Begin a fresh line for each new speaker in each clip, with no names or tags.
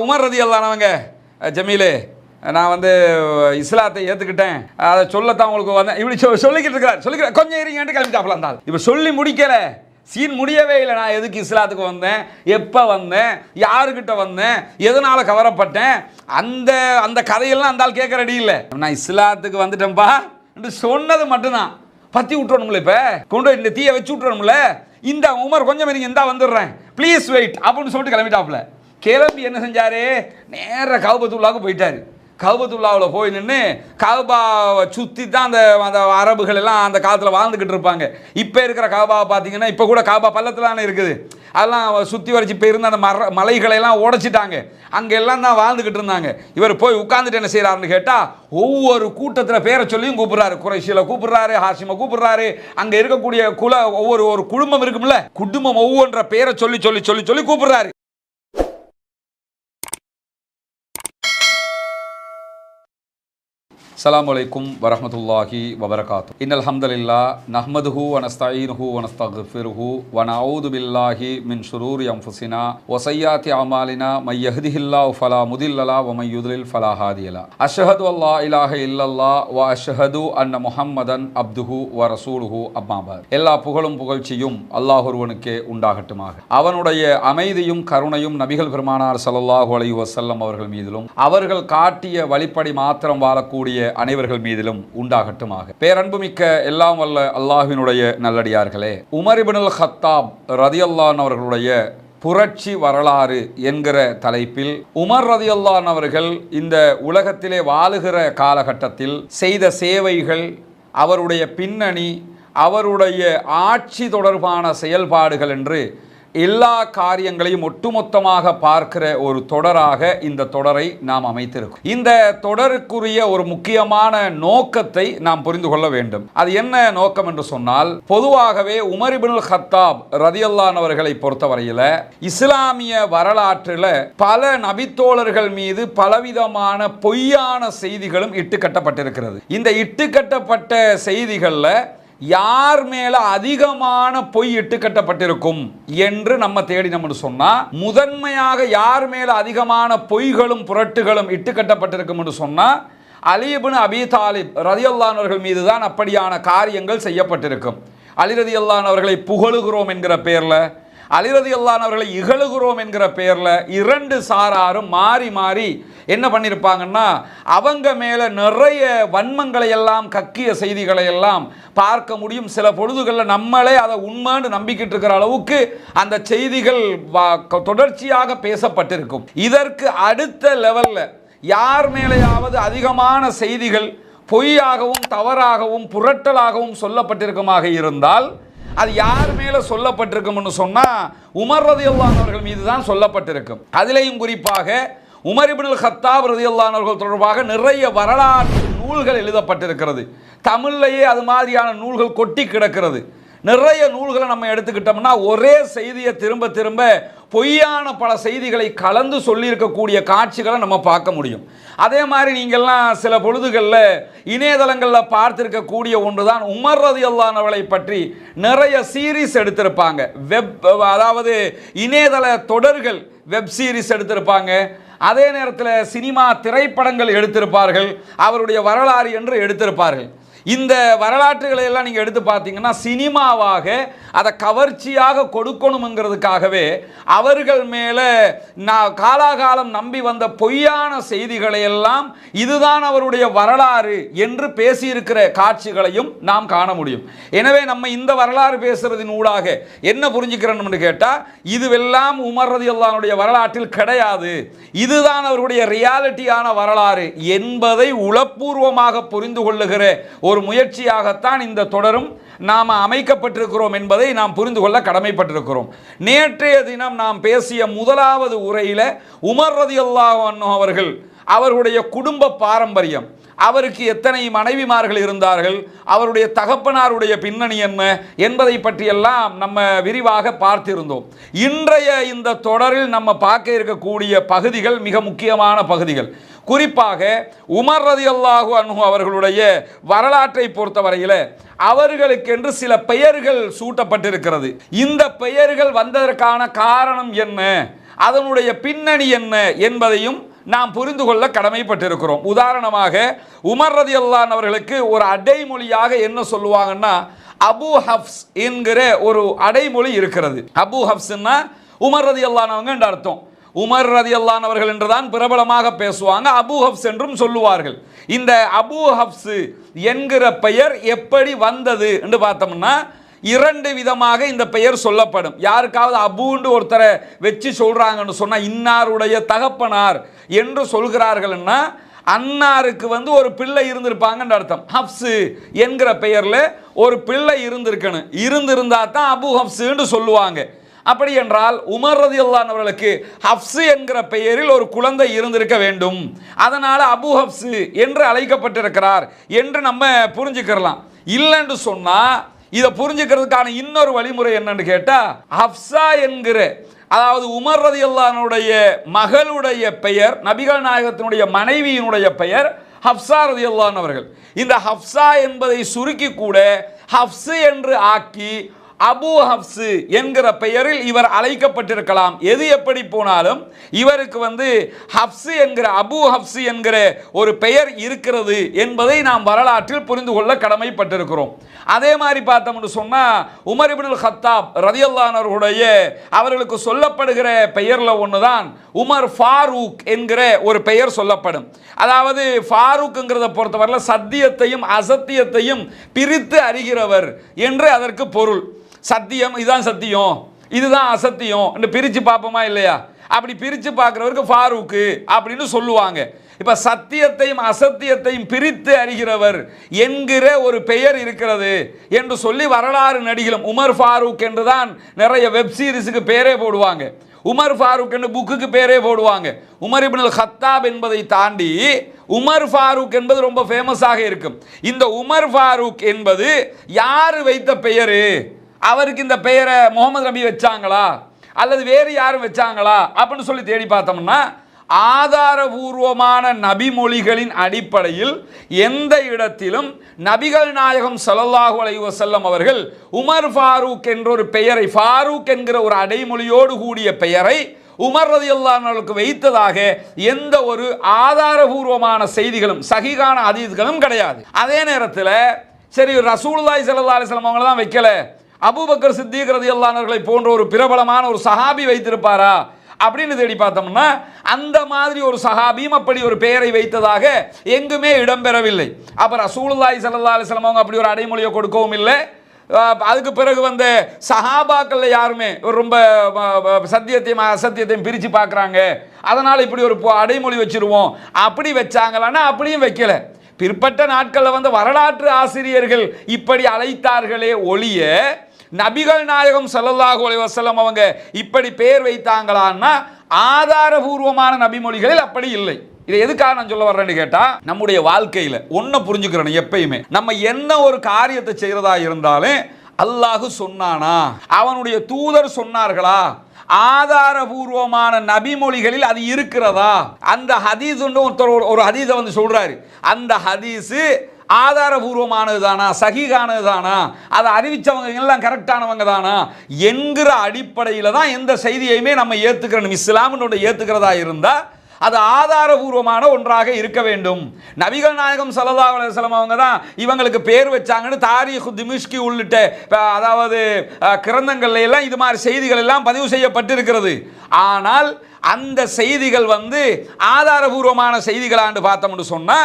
Umar ரலியல்லாஹு அன்ஹுங்க ஜமீலே நான் வந்து இஸ்லாத்தை ஏற்றுக்கிட்டேன், அதை சொல்லத்தான் உங்களுக்கு வந்தேன் இப்படி சொல்லிக்கிட்டு இருக்கார். கொஞ்சம் இருங்கன்ட்டு கிளம்பிட்டாப்ல இருந்தால். இப்போ சொல்லி முடிக்கலை, சீன் முடியவே இல்லை. நான் எதுக்கு இஸ்லாத்துக்கு வந்தேன், எப்போ வந்தேன், யாருக்கிட்ட வந்தேன், எதனால் கவரப்பட்டேன், அந்த அந்த கதையெல்லாம் அந்த ஆள் கேட்க ரெடி இல்லை. நான் இஸ்லாத்துக்கு வந்துட்டேன்ப்பா என்று சொன்னது மட்டும்தான். பற்றி விட்டுறணும்ல, இப்போ கொண்டு இந்த தீயை வச்சு விட்டுறணும்ல. இந்த உமர் கொஞ்சம் இருங்க, இந்தா வந்துடுறேன், ப்ளீஸ் வெயிட் அப்படின்னு சொல்லிட்டு கிளம்பிட்டாப்புல. கிளம்பி என்ன செஞ்சாரு, நேராக கௌபத்துல்லாவுக்கு போயிட்டாரு. கௌபத்துல்லாவில் போய் நின்று கௌபாவை சுற்றி தான் அந்த அரபுகள் எல்லாம் அந்த காலத்தில் வாழ்ந்துக்கிட்டு இருப்பாங்க. இப்போ இருக்கிற கௌபாவை பார்த்தீங்கன்னா, இப்போ கூட கௌபா பள்ளத்தில் இருக்குது, அதெல்லாம் சுற்றி வரைச்சி இப்போ இருந்த அந்த மலைகளையெல்லாம் உடைச்சிட்டாங்க, அங்கெல்லாம் தான் வாழ்ந்துக்கிட்டு இருந்தாங்க. இவர் போய் உட்காந்துட்டு என்ன செய்கிறாருன்னு கேட்டால், ஒவ்வொரு கூட்டத்தில் பேரை சொல்லியும் கூப்பிட்றாரு. குறைஷியில் கூப்பிட்றாரு, ஹாஷிமை கூப்பிட்றாரு, அங்கே இருக்கக்கூடிய ஒவ்வொரு குடும்பம் இருக்கும்ல, குடும்பம் ஒவ்வொன்ற பேரை சொல்லி சொல்லி சொல்லி சொல்லி கூப்பிட்றாரு. அஸ்ஸலாமு அலைக்கும் வரஹ்மத்துல்லாஹி வபரகாத்து. இன்னல் ஹம்தலில்லாஹ் நஹ்மதுஹு வ நஸ்தஈனுஹு வ நஸ்தக்ஃபிருஹு வ நஊது பில்லாஹி மின் ஷுரூரி அன்ஃபுஸினா வ ஸய்யிஆத்தி அமாலினா மை யஹ்திஹில்லாஹு ஃபலா முதில்ல லஹு வ மை யுத்லில் ஃபலா ஹாதிய லஹு. அஷ்ஹது அல்லா இலாஹ இல்லல்லாஹ் வ அஷ்ஹது அன்ன முஹம்மதன் அப்துஹு வ ரசூலுஹு அம்மா பஅத். எல்லா புகழும் புகழ்ச்சியும் அல்லாஹ் ஒருவனுக்கே உண்டாகட்டுமாக. அவனுடைய அமைதியும் கருணையும் நபிகள் பெருமானார் ஸல்லல்லாஹு அலைஹி வஸல்லம் அவர்கள் மீதிலும் அவர்கள் காட்டிய வழிப்படி மாத்திரம் வாழக்கூடிய அனைவர்கள் மீதிலும் உண்டாகட்டுமாக. பேரன்புமிக்க எல்லாம் வல்ல அல்லாஹ்வினுடைய நல்லடியார்களே, உமர் இப்னுல் கத்தாப் ரலியல்லாஹு அன்ஹு அவர்களுடைய புரட்சி வரலாறு என்கிற தலைப்பில் உமர் ரலியல்லாஹு அன்ஹு அவர்கள் இந்த உலகத்திலே வாழுகிற காலகட்டத்தில் செய்த சேவைகள், அவருடைய பின்னணி, அவருடைய ஆட்சி தொடர்பான செயல்பாடுகள் என்று எல்லா காரியங்களையும் ஒட்டுமொத்தமாக பார்க்கிற ஒரு தொடராக இந்த தொடரை நாம் அமைத்திருக்கோம். இந்த தொடருக்குரிய ஒரு முக்கியமான நோக்கத்தை நாம் புரிந்து கொள்ள வேண்டும். அது என்ன நோக்கம் என்று சொன்னால், பொதுவாகவே உமர் இப்னுல் கத்தாப் ரலியல்லாஹு அன்ஹு அவர்களை பொறுத்தவரையில் இஸ்லாமிய வரலாற்றில் பல நபித்தோழர்கள் மீது பலவிதமான பொய்யான செய்திகளும் இட்டுக்கட்டப்பட்டிருக்கிறது. இந்த இட்டுக்கட்டப்பட்ட செய்திகளில் யார் மேல அதிகமான பொய் இட்டுக்கட்டப்பட்டிருக்கும் என்று நம்ம தேடினோம்னு சொன்னா, முதன்மையாக யார் மேல அதிகமான பொய்களும் புரட்டுகளும் இட்டுக்கட்டப்பட்டிருக்கும் என்று சொன்னா, அலி இப்னு அபீ தாலிப் ரலியல்லாஹு அன்ஹு அவர்கள் மீது தான் அப்படியான காரியங்கள் செய்யப்பட்டிருக்கும். அலி ரலியல்லாஹு அன்ஹு அவர்களை புகழுகிறோம் என்கிற பெயர்ல, அலி ரலியல்லாஹு அன்ஹு அவர்களை இகழுகிறோம் என்கிற பெயர்ல இரண்டு சாராரும் மாறி மாறி என்ன பண்ணியிருப்பாங்கன்னா, அவங்க மேலே நிறைய வன்மங்களை எல்லாம் கக்கிய செய்திகளை எல்லாம் பார்க்க முடியும். சில பொழுதுகளில் நம்மளே அதை உண்மைன்னு நம்பிக்கிட்டு இருக்கிற அளவுக்கு அந்த செய்திகள் தொடர்ச்சியாக பேசப்பட்டிருக்கும். இதற்கு அடுத்த லெவலில் யார் மேலேயாவது அதிகமான செய்திகள் பொய்யாகவும் தவறாகவும் புரட்டலாகவும் சொல்லப்பட்டிருக்குமாக இருந்தால், அது யார் மேலே சொல்லப்பட்டிருக்கும்னு சொன்னால் உமர் ரலியல்லாஹு அன்ஹு அவர்கள் மீது தான் சொல்லப்பட்டிருக்கும். அதிலேயும் குறிப்பாக உமர் இப்னுல் கத்தாப் ரலியல்லாஹு அன்ஹு அவர்கள் தொடர்பாக நிறைய வரலாற்று நூல்கள் எழுதப்பட்டிருக்கிறது. தமிழ்லையே அது மாதிரியான நூல்கள் கொட்டி கிடக்கிறது. நிறைய நூல்களை நம்ம எடுத்துக்கிட்டோம்னா ஒரே செய்தியை திரும்ப திரும்ப பொய்யான பல செய்திகளை கலந்து சொல்லியிருக்கக்கூடிய காட்சிகளை நம்ம பார்க்க முடியும். அதே மாதிரி நீங்கள்லாம் சில பொழுதுகளில் இணையதளங்களில் பார்த்துருக்கக்கூடிய ஒன்று தான், உமர் ரலியல்லாஹு அன்ஹு அவர்களை பற்றி நிறைய சீரீஸ் எடுத்திருப்பாங்க. அதாவது இணையதள தொடர்கள், வெப் சீரிஸ் எடுத்திருப்பாங்க. அதே நேரத்தில் சினிமா திரைப்படங்கள் எடுத்திருப்பார்கள், அவருடைய வரலாறு என்று எடுத்திருப்பார்கள். இந்த வரலாற்றுகளை எல்லாம் நீங்கள் எடுத்து பார்த்தீங்கன்னா, சினிமாவாக அதை கவர்ச்சியாக கொடுக்கணுங்கிறதுக்காகவே அவர்கள் மேலே காலாகாலம் நம்பி வந்த பொய்யான செய்திகளை எல்லாம் இதுதான் அவருடைய வரலாறு என்று பேசியிருக்கிற காட்சிகளையும் நாம் காண முடியும். எனவே நம்ம இந்த வரலாறு பேசுறதின் ஊடாக என்ன புரிஞ்சுக்கிறோம்னு கேட்டால், இதுவெல்லாம் உமர் ரலியல்லாஹு அன்ஹுடைய வரலாற்றில் கிடையாது, இதுதான் அவருடைய ரியாலிட்டியான வரலாறு என்பதை உளப்பூர்வமாக புரிந்து கொள்ளுகிற ஒரு முயற்சியாகத்தான் இந்த தொடரும் நாம் அமைக்கப்பட்டிருக்கிறோம் என்பதை நாம் புரிந்து கொள்ள கடமைப்பட்டிருக்கிறோம். நேற்றைய தினம் நாம் பேசிய முதலாவது உரையில் உமர் ரலியல்லாஹு அன்ஹு அவர்கள், அவருடைய குடும்ப பாரம்பரியம், அவருக்கு எத்தனை மனைவிமார்கள் இருந்தார்கள், அவருடைய தகப்பனாருடைய பின்னணி என்ன என்பதை பற்றியெல்லாம் நம்ம விரிவாக பார்த்திருந்தோம். இன்றைய இந்த தொடரில் நம்ம பார்க்க இருக்கக்கூடிய பகுதிகள் மிக முக்கியமான பகுதிகள். குறிப்பாக உமர் ரலியல்லாஹு அன்ஹு அவர்களுடைய வரலாற்றை பொறுத்தவரையில் அவர்களுக்கென்று சில பெயர்கள் சூட்டப்பட்டிருக்கிறது. இந்த பெயர்கள் வந்ததற்கான காரணம் என்ன, அதனுடைய பின்னணி என்ன என்பதையும் நாம் புரிந்து கொள்ள கடமைப்பட்டிருக்கிறோம். உதாரணமாக உமர் ரலியல்லாஹு அன்ஹு அவர்களுக்கு ஒரு அடைமொழியாக என்ன சொல்லுவாங்கன்னா அபு ஹப்ஸ் என்கிற ஒரு அடைமொழி இருக்கிறது. அபு ஹப்ஸ்னா உமர் ரலியல்லாஹு அன்ஹு என்ற அர்த்தம். உமர் ரலியல்லாஹு அன்ஹு அவர்கள் என்றுதான் பிரபலமாக பேசுவாங்க, அபு ஹப்ஸ் என்றும் சொல்லுவார்கள். இந்த அபு ஹப்ஸ் என்கிற பெயர் எப்படி வந்தது என்று பார்த்தோம்னா இரண்டு விதமாக இந்த பெயர் சொல்லப்படும். யாருக்காவது அபுன்னு ஒருத்தரை வச்சு சொல்றாங்கன்னு சொன்னா இன்னாருடைய தகப்பனார் என்று சொல்கிறார்கள்னா அன்னாருக்கு ஒரு பிள்ளை இருந்திருப்பாங்கன்னு அர்த்தம். ஹப்ஸ் என்கிற பெயர்ல ஒரு பிள்ளை இருந்திருந்தா தான் அபு ஹப்ஸ்ன்னு சொல்லுவாங்க. அப்படி என்றால் உமர் ரலியல்லாஹு அன்ஹு அவர்களுக்கு ஹப்ஸ் என்கிற பெயரில் ஒரு குழந்தை இருந்திருக்க வேண்டும், அதனால அபு ஹப்ஸ் என்று அழைக்கப்பட்டிருக்கிறார் என்று நம்ம புரிஞ்சுக்கலாம். இல்லைன்னு சொன்னா இதை புரிஞ்சுக்கிறதுக்கான இன்னொரு வழிமுறை என்னன்னு கேட்டா ஹப்ஸா என்கிற, அதாவது உமர் ரலியல்லாஹு அன்ஹுடைய மகளுடைய பெயர், நபிகள் நாயகத்தினுடைய மனைவியினுடைய பெயர் ஹப்ஸா ரலியல்லாஹு அன்ஹு அவர்கள். இந்த ஹப்ஸா என்பதை சுருக்கி கூட ஹப்ஸ் என்று ஆக்கி அபு ஹப்ஸ் என்கிற பெயரில் இவர் அழைக்கப்பட்டிருக்கலாம். எது எப்படி போனாலும் இவருக்கு ஹப்ஸ் என்கிற அபு ஹப்ஸ் என்கிற ஒரு பெயர் இருக்கிறது என்பதை நாம் வரலாற்றில் புரிந்து கொள்ள கடமைப்பட்டிருக்கிறோம். அதே மாதிரி பார்த்தோம்னு சொன்னா உமர் இப்னுல் கத்தாப் ரலியல்லாஹு அன்ஹுடைய அவர்களுக்கு சொல்லப்படுகிற பெயர்ல ஒன்றுதான் உமர் ஃபாரூக் என்கிற ஒரு பெயர் சொல்லப்படும். அதாவது ஃபாரூக்ங்கிறத பொறுத்தவரையில் சத்தியத்தையும் அசத்தியத்தையும் பிரித்து அறிகிறவர் என்று அதற்கு பொருள். சத்தியம் இதுதான் சத்தியம், இதுதான் அசத்தியம் என்று பிரித்து பார்ப்போமா இல்லையா? அப்படி பிரித்து பார்க்கிறவருக்கு ஃபாரூக்கு அப்படின்னு சொல்லுவாங்க. இப்ப சத்தியத்தையும் அசத்தியத்தையும் பிரித்து அறிகிறவர் என்கிற ஒரு பெயர் இருக்கிறது என்று சொல்லி வரலாறு நடிகளும் உமர் ஃபாரூக் என்றுதான் நிறைய வெப் சீரிஸுக்கு பேரே போடுவாங்க. உமர் ஃபாரூக் என்று புக்குக்கு பேரே போடுவாங்க. உமர் இப்னுல் கத்தாப் என்பதை தாண்டி உமர் ஃபாரூக் என்பது ரொம்ப ஃபேமஸாக இருக்கும். இந்த உமர் ஃபாரூக் என்பது யாரு வைத்த பெயரு? அவருக்கு இந்த பெயரை முகமது நபி வச்சாங்களா அல்லது வேறு யாரும் வச்சாங்களா அப்படின்னு சொல்லி தேடி பார்த்தோம்னா ஆதாரபூர்வமான நபிமொழிகளின் அடிப்படையில் எந்த இடத்திலும் நபிகள் நாயகம் ஸல்லல்லாஹு அலைஹி வஸல்லம் அவர்கள் உமர் ஃபாரூக் என்ற ஒரு பெயரை, ஃபாரூக் என்கிற ஒரு அடைமொழியோடு கூடிய பெயரை உமர் ரலியல்லாஹு அன்ஹுவுக்கு வைத்ததாக எந்த ஒரு ஆதாரபூர்வமான செய்திகளும் சஹீஹான ஹதீஸ்களும் கிடையாது. அதே நேரத்தில் சரி ரசூலுல்லாஹி ஸல்லல்லாஹு அலைஹி வஸல்லம் அவங்க தான் வைக்கல, அபூபக்கர் சித்தீக் ரலியல்லாஹு அன்ஹு அவர்களை போன்ற ஒரு பிரபலமான ஒரு சஹாபி வைத்திருப்பாரா அப்படின்னு தேடி பார்த்தோம்னா அந்த மாதிரி ஒரு சஹாபியும் அப்படி ஒரு பெயரை வைத்ததாக எங்குமே இடம்பெறவில்லை. அப்ப ரசூலுல்லாஹி ஸல்லல்லாஹு அலைஹி வஸல்லம் அவங்க அப்படி ஒரு அடைமொழியை கொடுக்கவும் இல்லை. அதுக்கு பிறகு சஹாபாக்கள் யாருமே ரொம்ப சத்தியத்தையும் அசத்தியத்தையும் பிரித்து பார்க்குறாங்க, அதனால் இப்படி ஒரு அடைமொழி வச்சிருவோம் அப்படி வச்சாங்களான்னா அப்படியும் வைக்கல. பிற்பட்ட நாட்களில் வரலாற்று ஆசிரியர்கள் இப்படி அழைத்தார்களே ஒழிய நபிகள் நாயகம் ஸல்லல்லாஹு அலைஹி வஸல்லம் அவங்க இப்படி பெயர் வைத்தாங்களான்னா ஆதாரபூர்வமான நபிமொழிகளில் அப்படி இல்லை. இதை எதுக்காக நான் சொல்ல வர்றேன்னு கேட்டா நம்முடைய வாழ்க்கையில் ஒன்றை புரிஞ்சுக்கிறோம், எப்பயுமே நம்ம என்ன ஒரு காரியத்தை செய்யறதா இருந்தாலும் அல்லாஹ் சொன்னானா, அவனுடைய தூதர் சொன்னார்களா, ஆதாரபூர்வமான நபிமொழிகளில் அது இருக்கிறதா? அந்த ஹதீஸ் ஒரு ஹதீஸை சொல்றாரு, அந்த ஹதீஸு ஆதாரபூர்வமானது தானா, சஹீஹானது தானா, அதை அறிவிச்சவங்க எல்லாம் கரெக்டானவங்க தானா என்கிற அடிப்படையில் தான் எந்த செய்தியையுமே நம்ம ஏற்றுக்கிறோம். இஸ்லாமினுடைய ஏற்றுக்கிறதா இருந்தால் அது ஆதாரபூர்வமான ஒன்றாக இருக்க வேண்டும். நபிகள் நாயகம் ஸல்லல்லாஹு அலைஹி வஸல்லம் அவங்க தான் இவங்களுக்கு பேர் வச்சாங்கன்னு தாரீஹ் திமிஷ்கி உள்ளிட்ட அதாவது கிரந்தங்கள்ல எல்லாம் இது மாதிரி செய்திகள் எல்லாம் பதிவு செய்யப்பட்டிருக்கிறது. ஆனால் அந்த செய்திகள் ஆதாரபூர்வமான செய்திகளான்னு பார்த்தோம்னு சொன்னா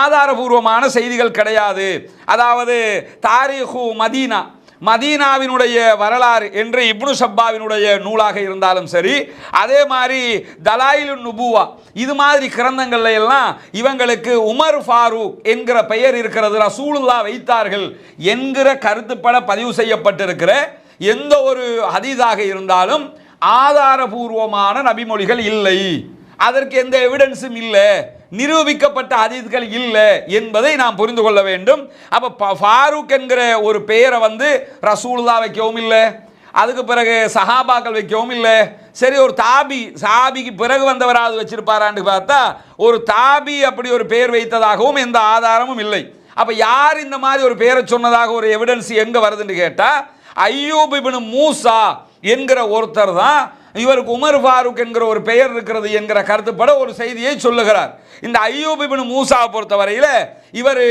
ஆதாரபூர்வமான செய்திகள் கிடையாது. அதாவது தாரீஹு மதீனா, மதீனாவினுடைய வரலாறு என்று இப்னு ஷப்பாவினுடைய நூலாக இருந்தாலும் சரி, அதே மாதிரி தலாயிலுன் நுபுவா இது மாதிரி கிரந்தங்கள்ல எல்லாம் இவங்களுக்கு உமர் ஃபாரூக் என்கிற பெயர் இருக்கிறது, ரசூலுல்லாஹ் வைத்தார்கள் என்கிற கருத்துப்பட பதிவு செய்யப்பட்டிருக்கிற எந்த ஒரு ஹதீஸாக இருந்தாலும் ஆதாரபூர்வமான நபிமொழிகள் இல்லை, அதற்கு எந்த எவிடன்ஸும் இல்லை, நிரூபிக்கப்பட்ட ஹதீஸ்கள் இல்லை என்பதை நாம் புரிந்து கொள்ள வேண்டும். அப்ப ஃபாரூக் என்கிற ஒரு பெயரை ரசூலுல்லாஹ் வைக்கவும் இல்லை, அதுக்கு பிறகு சஹாபாக்கள் வைக்கவும் இல்லை. சரி, ஒரு சாபிக்கு பிறகு வந்தவராது வச்சிருப்பாரான்னு பார்த்தா ஒரு தாபி அப்படி ஒரு பெயர் வைத்ததாகவும் எந்த ஆதாரமும் இல்லை. அப்ப யார் இந்த மாதிரி ஒரு பெயரை சொன்னதாக ஒரு எவிடன்ஸ் எங்க வருதுன்னு கேட்டா ஐயூப் இப்னு மூசா என்கிற ஒருத்தர் தான் இவருக்கு உமர் ஃபாரூக் என்கிற ஒரு பெயர் இருக்கிறது என்கிற கருத்துப்பட ஒரு செய்தியை சொல்லுகிறார். இந்த அய்யூப் இப்னு மூஸாவை பொறுத்தவரையில் இவர்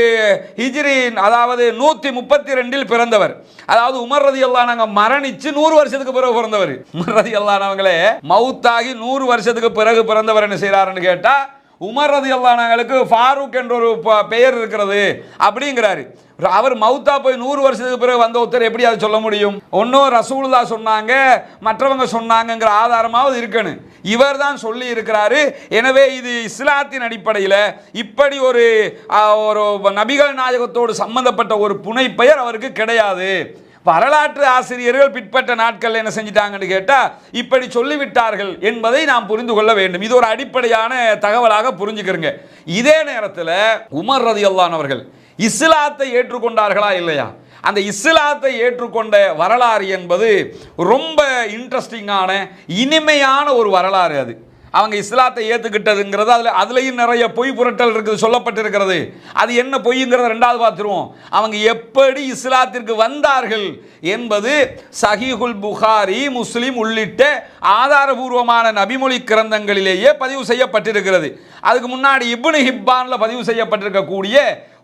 ஹிஜ்ரி அதாவது 132 பிறந்தவர். அதாவது உமர் ரலியல்லாஹு அன்ஹு மரணிச்சு 100 வருஷத்துக்கு பிறகு பிறந்தவர். உமர் ரலியல்லாஹு அன்ஹுங்களே மௌத்தாகி 100 வருஷத்துக்கு பிறகு பிறந்தவர். என்ன செய்யறாருன்னு கேட்டா, உமர் ரலியல்லாஹு அன்ஹுவுக்கு ஃபாரூக் என்ற ஒரு பெயர் இருக்கிறது அப்படிங்கிறாரு. அவர் மௌத்தா போய் 100 வருஷத்துக்கு பிறகு வந்த ஒருத்தர் எப்படி அதை சொல்ல முடியும்? ஒன்னும் ரசூலுல்லாஹ் சொன்னாங்க, மற்றவங்க சொன்னாங்கங்கிற ஆதாரமாவது இருக்கணும். இவர் தான் சொல்லி இருக்கிறாரு. எனவே இது இஸ்லாத்தின் அடிப்படையில் இப்படி ஒரு நபிகள் நாயகத்தோடு சம்பந்தப்பட்ட ஒரு புனைப்பெயர் அவருக்கு கிடையாது. வரலாற்று ஆசிரியர்கள் பிற்பட்ட நாட்கள் என்ன செஞ்சிட்டாங்கன்னு கேட்டால் இப்படி சொல்லிவிட்டார்கள் என்பதை நாம் புரிந்து கொள்ள வேண்டும். இது ஒரு அடிப்படையான தகவலாக புரிஞ்சுக்கிறங்க. இதே நேரத்தில் உமர் ரலியல்லாஹு அன்ஹு அவர்கள் இஸ்லாத்தை ஏற்றுக்கொண்டார்களா இல்லையா? அந்த இஸ்லாத்தை ஏற்றுக்கொண்ட வரலாறு என்பது ரொம்ப இன்ட்ரெஸ்டிங்கான இனிமையான ஒரு வரலாறு. அது அவங்க இஸ்லாத்தை ஏற்றுக்கிட்டதுங்கிறது அதுலேயும் நிறைய பொய் புரட்டல் இருக்குது, சொல்லப்பட்டிருக்கிறது. அது என்ன பொய்ங்கிறத ரெண்டாவது பார்த்துருவோம். அவங்க எப்படி இஸ்லாத்திற்கு வந்தார்கள் என்பது சஹீஹுல் புகாரி, முஸ்லிம் உள்ளிட்ட ஆதாரபூர்வமான நபிமொழி கிரந்தங்களிலேயே பதிவு செய்யப்பட்டிருக்கிறது. அதுக்கு முன்னாடி இப்னு ஹிப்பான்ல பதிவு செய்யப்பட்டிருக்கக்கூடிய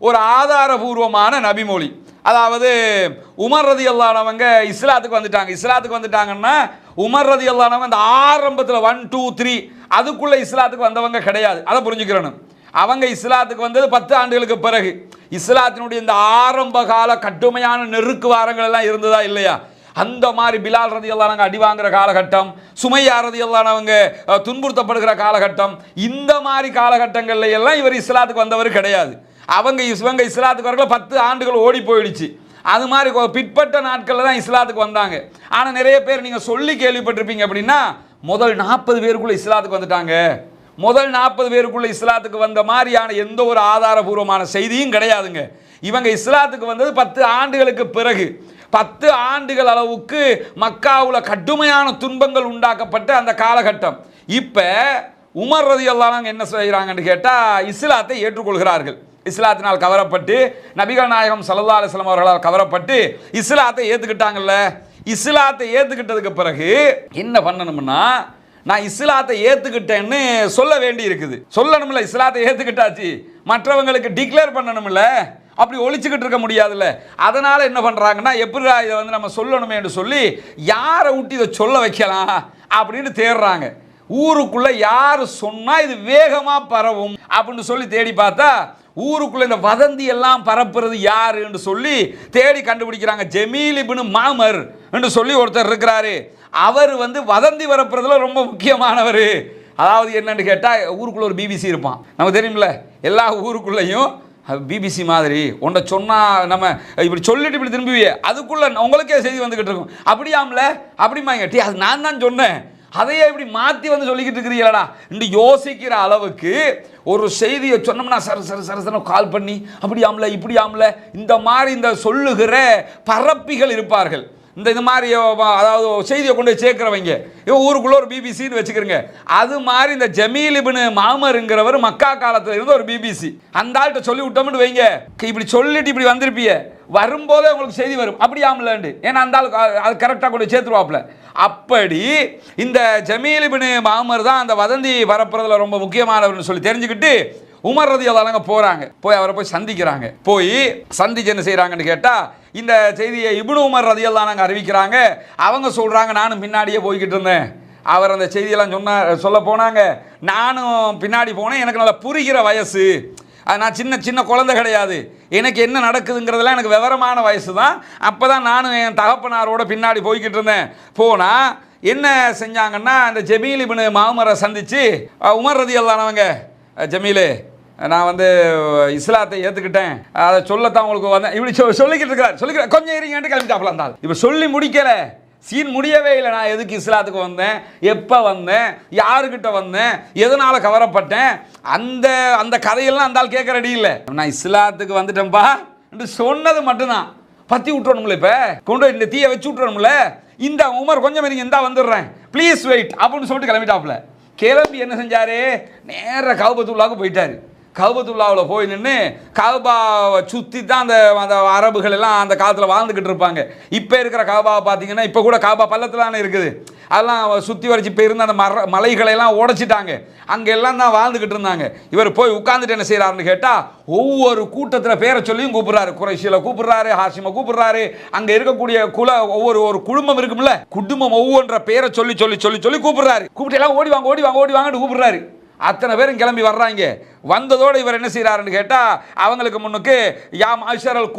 ஒரு ஆதாரபூர்வமான நபிமொழி. அதாவது உமர் ரலியல்லாஹு அன்ஹு அவங்க இஸ்லாத்துக்கு வந்துட்டாங்கன்னா உமர் ரலியல்லாஹு அன்ஹு அந்த ஆரம்பத்தில் 1, 2, 3 அதுக்குள்ள இஸ்லாத்துக்கு வந்தவங்க கிடையாது. அதை புரிஞ்சுக்கிறணும். அவங்க இஸ்லாத்துக்கு வந்தது 10 ஆண்டுகளுக்கு பிறகு. இஸ்லாத்தினுடைய இந்த ஆரம்ப கால கடுமையான நெருக்கு வாரங்கள் எல்லாம் இருந்ததா இல்லையா? அந்த மாதிரி பிலால் ரலியல்லாஹு அன்ஹு அடி வாங்குற காலகட்டம், சுமையா ரலியல்லாஹு அன்ஹு அவங்க துன்புறுத்தப்படுகிற காலகட்டம், இந்த மாதிரி காலகட்டங்கள்ல எல்லாம் இவர் இஸ்லாத்துக்கு வந்தவர் கிடையாது. இவங்க இஸ்லாத்துக்கு வரல 10 ஆண்டுகள் ஓடி போயிடுச்சு. அது மாதிரி பிற்பட்ட நாட்களில் தான் இஸ்லாத்துக்கு வந்தாங்க. ஆனால் நிறைய பேர் நீங்கள் சொல்லி கேள்விப்பட்டிருப்பீங்க. அப்படின்னா முதல் 40 பேருக்குள்ள இஸ்லாத்துக்கு வந்துட்டாங்க. முதல் 40 பேருக்குள்ள இஸ்லாத்துக்கு வந்த மாதிரியான எந்த ஒரு ஆதாரபூர்வமான செய்தியும் கிடையாதுங்க. இவங்க இஸ்லாத்துக்கு வந்தது 10 ஆண்டுகளுக்கு பிறகு. 10 ஆண்டுகள் அளவுக்கு மக்காவில் கடுமையான துன்பங்கள் உண்டாக்கப்பட்ட அந்த காலகட்டம். இப்போ உமர் ரலியல்லாஹு அன்ஹு என்ன செய்கிறாங்கன்னு கேட்டால் இஸ்லாத்தை ஏற்றுக்கொள்கிறார்கள். இஸ்லாத்தினால் கவரப்பட்டு நபிகள் நாயகம் ஸல்லல்லாஹு அலைஹி வஸல்லம் அவர்களால் கவரப்பட்டு இஸ்லாத்தை ஏற்றுக்கிட்டாங்கல்ல. இஸ்லாத்தை ஏற்றுக்கிட்டதுக்கு பிறகு என்ன பண்ணணும்னா, நான் இஸ்லாத்தை ஏற்றுக்கிட்டேன்னு சொல்ல வேண்டி இருக்குது. சொல்லணும்ல, இஸ்லாத்தை ஏற்றுக்கிட்டாச்சு, மற்றவங்களுக்கு டிக்ளேர் பண்ணணும்ல, அப்படி ஒழிச்சுக்கிட்டு இருக்க முடியாதுல்ல. அதனால் என்ன பண்ணுறாங்கன்னா, எப்படி இதை நம்ம சொல்லணுமே என்று சொல்லி யாரை விட்டு இதை சொல்ல வைக்கலாம் அப்படின்னு தேடுறாங்க. ஊருக்குள்ளே யார் சொன்னால் இது வேகமாக பரவும் அப்படின்னு சொல்லி தேடி பார்த்தா ஊருக்குள்ள இந்த வதந்தி எல்லாம் பரப்புறது யாரு என்று சொல்லி தேடி கண்டுபிடிக்கிறாங்க. ஜமீல் இப்னு மாமர் என்று சொல்லி ஒருத்தர் இருக்கிறாரு. அவர் வதந்தி பரப்புறதுல ரொம்ப முக்கியமானவர். அதாவது என்னன்னு கேட்டால் ஊருக்குள்ள ஒரு பிபிசி இருப்பான். நமக்கு தெரியுமில்ல, எல்லா ஊருக்குள்ளேயும் பிபிசி மாதிரி ஒன்றை சொன்னால் நம்ம இப்படி சொல்லிட்டு இப்படி திரும்புவியே, அதுக்குள்ள உங்களுக்கே செய்தி வந்துக்கிட்டு இருக்கும். அப்படியாம்ல அப்படிமாங்க, டீ அது நான் தான் சொன்னேன், அதையே இப்படி மாற்றி சொல்லிக்கிட்டு இருக்கிறீங்களா என்று யோசிக்கிற அளவுக்கு ஒரு செய்தியை சொன்னோம்னா சர கால் பண்ணி அப்படியாம்ல இப்படியாம்ல இந்த மாதிரி இந்த சொல்லுகிற பரப்பிகள் இருப்பார்கள். இந்த மாதிரி அதாவது செய்தியை கொண்டு சேர்க்கிறவங்க ஊருக்குள்ள ஒரு பிபிசின்னு வச்சுக்கிறங்க. அது மாதிரி இந்த ஜமீல் இப்னு மாமருங்கிறவர் மக்கா காலத்தில் இருந்து ஒரு பிபிசி. அந்த ஆள்கிட்ட சொல்லி விட்டோம்னு வைங்க, இப்படி சொல்லிட்டு இப்படி வந்திருப்பிய, வரும்போதே உங்களுக்கு செய்தி வரும் அப்படியாமலண்டு. ஏன்னா அந்த ஆள் அது கரெக்டாக கொண்டு சேர்த்துருவாப்ல. அப்படி இந்த ஜமீல் இப்னு மாமர் தான் அந்த வதந்தி பரப்புறதுல ரொம்ப முக்கியமானவர்னு சொல்லி தெரிஞ்சுக்கிட்டு உமர் ரலியல்லாஹு அன்ஹு போகிறாங்க. அவரை போய் சந்திக்கிறாங்க. சந்திச்சு என்ன செய்கிறாங்கன்னு கேட்டால் இந்த செய்தியை இப்னு உமர் ரலியல்லாஹு அன்ஹு அறிவிக்கிறாங்க. அவங்க சொல்கிறாங்க, நானும் பின்னாடியே போய்கிட்டு இருந்தேன். அவர் அந்த செய்தியெல்லாம் சொல்ல போனாங்க. நானும் பின்னாடி போனேன். எனக்கு நல்லா புரிகிற வயசு, நான் சின்ன குழந்தை கிடையாது. எனக்கு என்ன நடக்குதுங்கிறதுலாம் எனக்கு விவரமான வயசு தான். அப்போ தான் நானும் என் தகப்பனாரோட பின்னாடி போய்கிட்டு இருந்தேன். போனால் என்ன செஞ்சாங்கன்னா, அந்த ஜமீல் இப்னு மாமரை சந்தித்து உமர் ரலியல்லாஹு அன்ஹு, ஜமீலே நான் இஸ்லாத்தை ஏற்றுக்கிட்டேன், அதை சொல்லத்தான் உங்களுக்கு வந்தேன் இப்படி சொல்லிக்கிட்டு இருக்கிறார். கொஞ்சம் இருங்கன்ட்டு கிளம்பிட்டாப்ல. இருந்தால் இப்போ சொல்லி முடிக்கலை, சீன் முடியவே இல்லை. நான் எதுக்கு இஸ்லாத்துக்கு வந்தேன், எப்போ வந்தேன், யாருக்கிட்ட வந்தேன், எதனால் கவரப்பட்டேன், அந்த கதையெல்லாம் அந்த ஆள் கேட்க ரெடி இல்லை. நான் இஸ்லாத்துக்கு வந்துட்டேன்ப்பா என்று சொன்னது மட்டும்தான். பற்றி விட்டுறணும்ல, இப்போ கொண்டு இந்த தீயை வச்சு விட்டுறணும்ல. இந்த உமர் கொஞ்சம் இருங்க, இந்தா வந்துடுறேன், ப்ளீஸ் வெயிட் அப்படின்னு சொல்லிட்டு கிளம்பிட்டாப்ல. கிளம்பி என்ன செஞ்சார், நேராக கஅபத்துல்லாஹ்வுக்கு போயிட்டார். கஅபத்துல்லாஹ்வில் போய் நின்று கஅபாவை சுற்றி தான் அந்த அரபுகள் எல்லாம் அந்த காலத்தில் வாழ்ந்துக்கிட்டு இருப்பாங்க. இப்போ இருக்கிற கஅபாவை பார்த்தீங்கன்னா இப்போ கூட கஅபா பள்ளத்தில் தானே இருக்குது. அதெல்லாம் சுற்றி வரைச்சி போயிருந்த அந்த மலைகளை எல்லாம் உடைச்சிட்டாங்க. அங்கே எல்லாம் தான் வாழ்ந்துக்கிட்டு இருந்தாங்க. இவர் போய் உட்கார்ந்துட்டு என்ன செய்கிறாருன்னு கேட்டால் ஒவ்வொரு கூட்டத்தில் பேரை சொல்லியும் கூப்பிடுறாரு. குறைஷில கூப்பிடுறாரு, ஹாஷிமை கூப்பிடுறாரு. அங்கே இருக்கக்கூடிய ஒரு குடும்பம் இருக்கும்ல, குடும்பம் ஒவ்வொன்ற பேரை சொல்லி சொல்லி சொல்லி சொல்லி கூப்பிடுறாரு. கூப்பிட்டு எல்லாம் ஓடி வாங்க ஓடி வாங்க ஓடி வாங்கன்னு கூப்பிடுறாரு. அத்தனை பேரும் கிளம்பி வர்றாங்க. வந்ததோடு இவர் என்ன செய்யறாருன்னு கேட்டா அவங்களுக்கு முன்னுக்கு யா மாஷரல்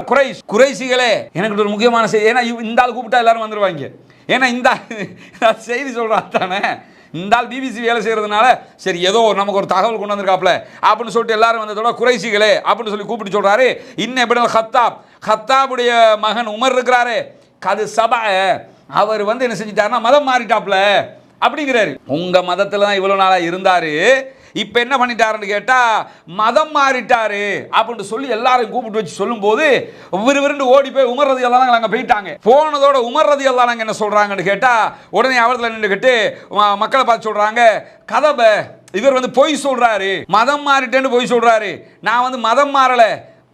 குறைஷிகளே, எனக்கு ஒரு முக்கியமான செய்தி. ஏன்னா இந்த ஆள் கூப்பிட்டா எல்லாரும் வந்துருவாங்க. ஏன்னா இந்த செய்தி சொல்றான் தானே, இந்த ஆள் பிபிசி வேலை செய்யறதுனால சரி ஏதோ நமக்கு ஒரு தகவல் கொண்டு வந்திருக்காப்ல அப்படின்னு சொல்லிட்டு எல்லாரும் வந்ததோட குறைஷிகளே அப்படின்னு சொல்லி கூப்பிட்டு சொல்றாரு. இன்னும் எப்படி ஹத்தாபுடைய மகன் உமர் இருக்கிறாரு, கது சபா அவர் வந்து என்ன செஞ்சிட்டாருன்னா மதம் மாறிட்டாப்ல அப்படிங்கிறாரு. உங்க மதத்துல தான் இவ்வளவு நாளா இருந்தாரு, இப்ப என்ன பண்ணிட்டாருன்னு கேட்டா மதம் மாறிட்டாரு அப்படின்னு சொல்லி எல்லாரையும் கூப்பிட்டு வச்சு சொல்லும் போது விறுவிறுண்டு ஓடி போய் உமர் ரலியல்லாஹு அன்ஹு அங்க போயிட்டாங்க. போனதோட உமர் ரலியல்லாஹு அன்ஹு என்ன சொல்றாங்கன்னு கேட்டா உடனே அவர்ல நின்றுக்கிட்டு மக்களை பார்த்து சொல்றாங்க, கதப இவர் வந்து பொய் சொல்றாரு, மதம் மாறிட்டேன்னு பொய் சொல்றாரு. நான் வந்து மதம் மாறல,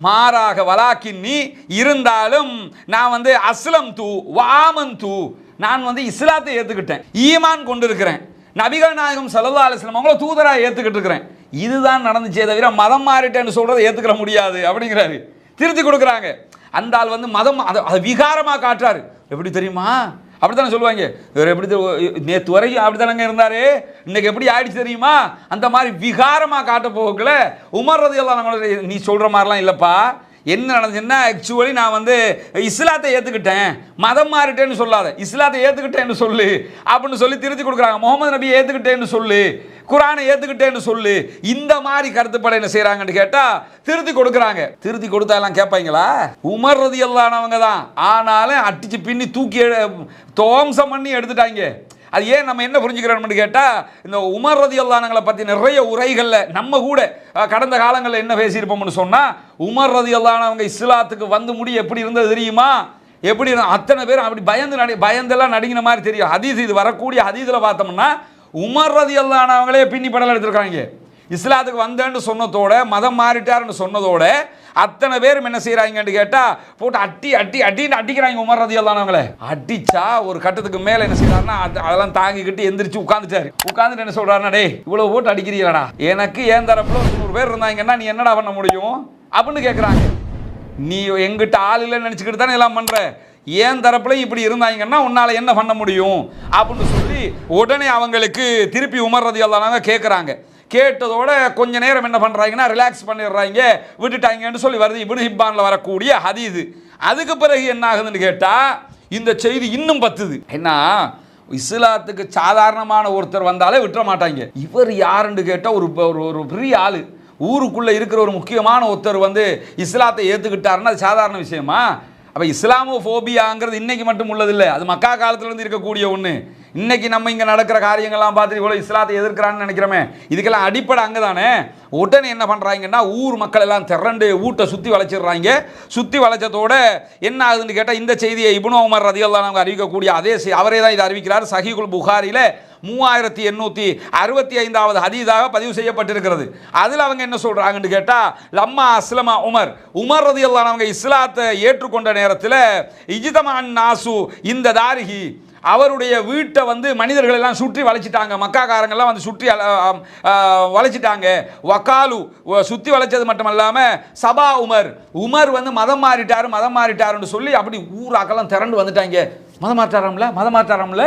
மாறாக வலாக்கின்னி இருந்தாலும் நான் வந்து அஸ்லம் தூ வாமன் தூ, நான் வந்து இஸ்லாத்தை ஏற்றுக்கிட்டேன், ஈமான் கொண்டு இருக்கிறேன், நபிகள் நாயகம் ஸல்லல்லாஹு அலைஹி வஸல்லம் அவங்கள தூதராக ஏற்றுக்கிட்டு இருக்கிறேன். இதுதான் நடந்துச்சே தவிர மதம் மாறிட்டேன்னு சொல்றதை ஏற்றுக்கிற முடியாது அப்படிங்கிறாரு. திருத்தி கொடுக்குறாங்க. அந்த ஆள் வந்து மதம் அதை விகாரமாக காட்டுறாரு. எப்படி தெரியுமா, அப்படித்தானே சொல்லுவாங்க. இவர் எப்படி நேற்று வரைக்கும் அப்படித்தானங்க இருந்தாரு, இன்னைக்கு எப்படி ஆயிடுச்சு தெரியுமா, அந்த மாதிரி விகாரமாக காட்ட போகல. உமர் ரலியல்லாஹு அன்ஹு நீ சொல்ற மாதிரிலாம் இல்லைப்பா, என்ன நடந்துச்சுன்னா ஆக்சுவலி நான் வந்து இஸ்லாத்தை ஏற்றுக்கிட்டேன், மதம் மாறிட்டேன்னு சொல்லாத, இஸ்லாத்தை ஏற்றுக்கிட்டேன்னு சொல்லு அப்படின்னு சொல்லி திருத்தி கொடுக்குறாங்க. முகமது நபியை ஏற்றுக்கிட்டேன்னு சொல்லு, குரானை ஏற்றுக்கிட்டேன்னு சொல்லு. இந்த மாதிரி கருத்துப்பட என்ன செய்கிறாங்கன்னு கேட்டால் திருத்தி கொடுக்குறாங்க. திருத்தி கொடுத்தா எல்லாம் கேட்பாங்களா? உமர் ரலியல்லாஹு அன்ஹு தான், ஆனாலும் அடிச்சு பின்னி தூக்கி தோம்சம் பண்ணி எடுத்துட்டாங்க. அது ஏன் நம்ம என்ன புரிஞ்சுக்கிறோம்னு கேட்டால் இந்த உமர் ரலியல்லாஹு அன்ஹுவை பற்றி நிறைய உரைகளில் நம்ம கூட கடந்த காலங்களில் என்ன பேசியிருப்போம்னு சொன்னால், உமர் ரலியல்லாஹு அன்ஹு அவங்க இஸ்லாத்துக்கு வந்து முடி எப்படி இருந்தது தெரியுமா, எப்படி அத்தனை பேரும் அப்படி பயந்தெல்லாம் நடிங்கின மாதிரி தெரியும். ஹதீஸ் இது வரக்கூடிய ஹதீஸில் பார்த்தோம்னா உமர் ரலியல்லாஹு அன்ஹு அவங்களே பின்னி படலாம் எடுத்துருக்காங்க. இஸ்லாத்துக்கு வந்தேன்னு சொன்னதோட மதம் மாறிட்டாருன்னு சொன்னதோட அத்தனை பேரும் என்ன செய்யறாங்கன்னு கேட்டா போட்டு அட்டி அட்டி அட்டின்னு அடிக்கிறாங்க. உமர் ரலியல்லாஹு அன்ஹு அவங்களே அடிச்சா ஒரு கட்டத்துக்கு மேல என்ன செய்யறாருன்னா அதெல்லாம் தாங்கிக்கிட்டு எந்திரிச்சு உட்காந்துட்டாரு. உட்காந்துட்டு என்ன சொல்றாருன்னா, டேய் இவ்வளவு போட்டு அடிக்கிறீங்களா, எனக்கு ஏன் தரப்புல 100 பேர் இருந்தாங்கன்னா நீ என்னடா பண்ண முடியும் அப்படின்னு கேட்கறாங்க. நீ எங்கிட்ட ஆள் இல்லைன்னு நினைச்சுக்கிட்டு தானே எல்லாம் பண்ற, ஏன் தரப்புல இப்படி இருந்தாங்கன்னா உன்னால என்ன பண்ண முடியும் அப்படின்னு சொல்லி உடனே அவங்களுக்கு திருப்பி உமர் ரலியல்லாஹு அன்ஹு கேட்கறாங்க. கேட்டதோட கொஞ்ச நேரம் என்ன பண்ணுறாங்கன்னா ரிலாக்ஸ் பண்ணிடுறாங்க, விட்டுட்டாங்கன்னு சொல்லி வருது இப்னு ஹிப்பானில் வரக்கூடிய ஹதீஸ். அதுக்கு பிறகு என்ன ஆகுதுன்னு கேட்டால் இந்த செய்தி இன்னும் பத்துது. என்ன, இஸ்லாத்துக்கு சாதாரணமான ஒருத்தர் வந்தாலே விட்டுற மாட்டாங்க. இவர் யாருன்னு கேட்டால் ஒரு பெரிய ஆள், ஊருக்குள்ளே இருக்கிற ஒரு முக்கியமான ஒருத்தர் வந்து இஸ்லாத்தை ஏற்றுக்கிட்டாருன்னா அது சாதாரண விஷயமா? அப்போ இஸ்லாமோஃபோபியாங்கிறது இன்னைக்கு மட்டும் உள்ளதில்லை, அது மக்கா காலத்திலேருந்து இருக்கக்கூடிய ஒன்று. இன்னைக்கு நம்ம இங்கே நடக்கிற காரியங்கள்லாம் பார்த்துட்டு இவ்வளோ இஸ்லாத்தை எதிர்க்கிறான்னு நினைக்கிறோமே, இதுக்கெல்லாம் அடிப்படை அங்கே தானே. உடனே என்ன பண்ணுறாங்கன்னா ஊர் மக்கள் எல்லாம் திரண்டு வீட்டை சுற்றி வளைச்சிடுறாங்க. சுற்றி வளைச்சதோட என்ன ஆகுதுன்னு கேட்டால் இந்த செய்தியை இப்னு உமர் ரலியல்லாஹு அன்ஹு அறிவிக்கக்கூடிய அதே அவரே தான் இதை அறிவிக்கிறார். சஹீஹுல் புகாரியில் 3865வது ஹதீஸாக பதிவு செய்யப்பட்டிருக்கிறது. அதில் அவங்க என்ன சொல்கிறாங்கன்னு கேட்டால் லம்மா அஸ்லமா உமர் ரலியல்லாஹு அன்ஹு அவங்க இஸ்லாத்தை ஏற்றுக்கொண்ட நேரத்தில் இஜ்தமான் நாசு இந்த தாரிஹி அவருடைய வீட்டை வந்து மனிதர்கள் எல்லாம் சுற்றி வளைச்சிட்டாங்க, மக்காக்காரங்கெல்லாம் வந்து சுற்றி வளைச்சிட்டாங்க. வக்காலு சுற்றி வளைச்சது மட்டும் இல்லாமல் சபா உமர் வந்து மதம் மாறிட்டாருன்னு சொல்லி அப்படி ஊராக்கெல்லாம் திரண்டு வந்துட்டாங்க. மதம் மாற்றாராம்ல